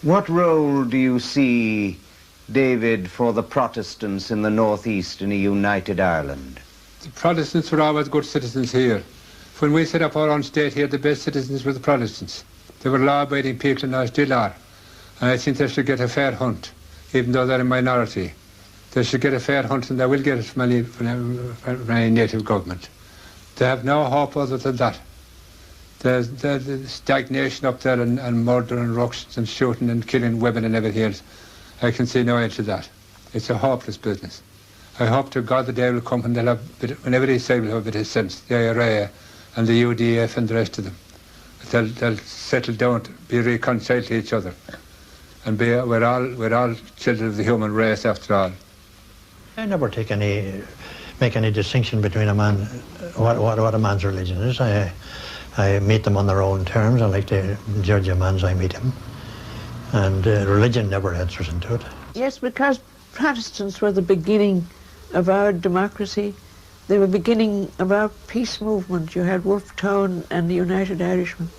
What role do you see, David, for the Protestants in the northeast in a united Ireland? The Protestants were always good citizens here. When we set up our own state here, the best citizens were the Protestants. They were law-abiding people and now still are. And I think they should get a fair hunt, even though they're a minority. They should get a fair hunt, and they will get it from any native government. They have no hope other than that. The stagnation up there and murder and ructions and shooting and killing women and everything else, I can see no end to that. It's a hopeless business. I hope to God the day will come when whenever they say we'll have a bit of sense, the IRA and the UDF and the rest of them, they'll settle down, be reconciled to each other, and we're all children of the human race after all. I never make any distinction between a man, what a man's religion is. I meet them on their own terms. I like to judge a man as I meet him, and religion never enters into it. Yes, because Protestants were the beginning of our democracy. They were beginning of our peace movement. You had Wolfe and the United Irishmen.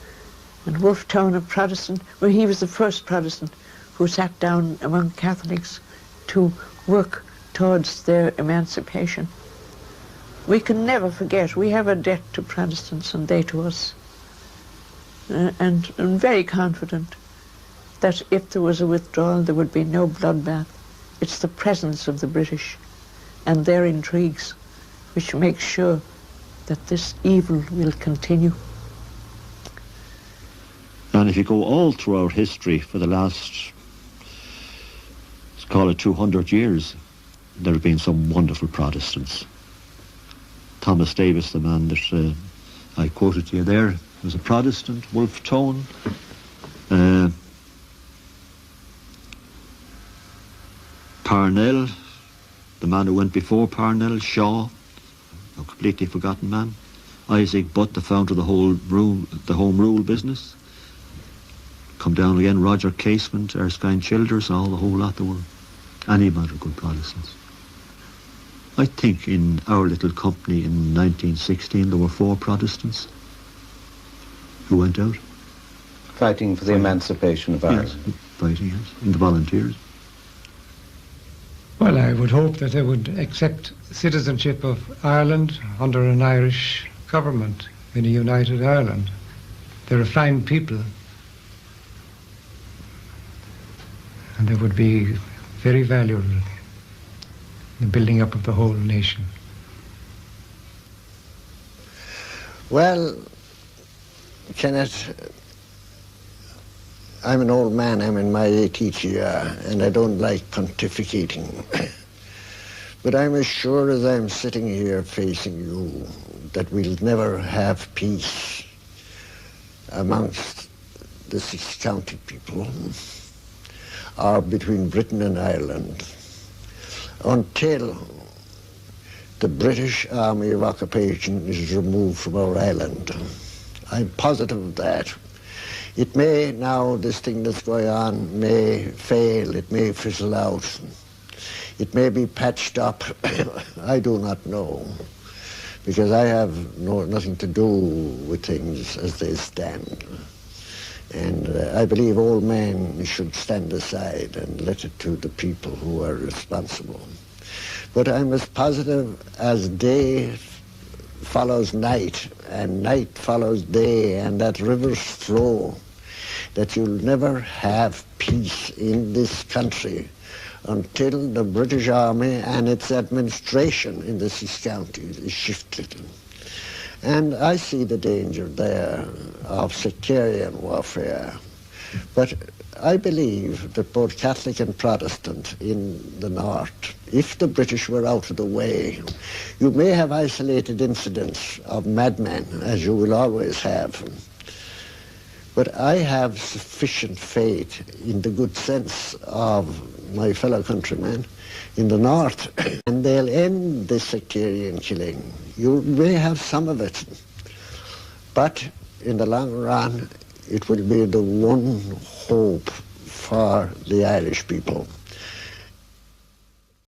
And Wolfe, a Protestant, well, he was the first Protestant who sat down among Catholics to work towards their emancipation. We can never forget, we have a debt to Protestants and they to us. And I'm very confident that if there was a withdrawal, there would be no bloodbath. It's the presence of the British and their intrigues which makes sure that this evil will continue. And if you go all through our history for the last, let's call it 200 years, there have been some wonderful Protestants. Thomas Davis, the man that I quoted to you there, was a Protestant. Wolfe Parnell, the man who went before Parnell, Shaw, a completely forgotten man. Isaac Butt, the founder of the Home Rule business. Come down again, Roger Casement, Erskine Childers, all the whole lot. There were any amount of good Protestants. I think in our little company in 1916 there were 4 Protestants who went out. Fighting for the emancipation of Ireland. Yes, fighting, yes, in the volunteers. Well, I would hope that they would accept citizenship of Ireland under an Irish government in a united Ireland. They're a fine people, and they would be very valuable in the building up of the whole nation. Well, Kenneth, I'm an old man, I'm in my 80th year, and I don't like pontificating. But I'm as sure as I'm sitting here facing you that we'll never have peace amongst the 6 county people, or between Britain and Ireland, until the British Army of Occupation is removed from our island. I'm positive of that. It may now, this thing that's going on, may fail, it may fizzle out. It may be patched up, I do not know, because I have nothing to do with things as they stand. And I believe all men should stand aside and let it to the people who are responsible. But I'm as positive as day follows night, and night follows day, and that rivers flow, that you'll never have peace in this country until the British Army and its administration in the 6 counties is shifted. And I see the danger there of sectarian warfare. But I believe that both Catholic and Protestant in the north, if the British were out of the way, you may have isolated incidents of madmen, as you will always have. But I have sufficient faith in the good sense of my fellow countrymen in the north, and they'll end this sectarian killing. You may have some of it, but in the long run, it will be the one hope for the Irish people.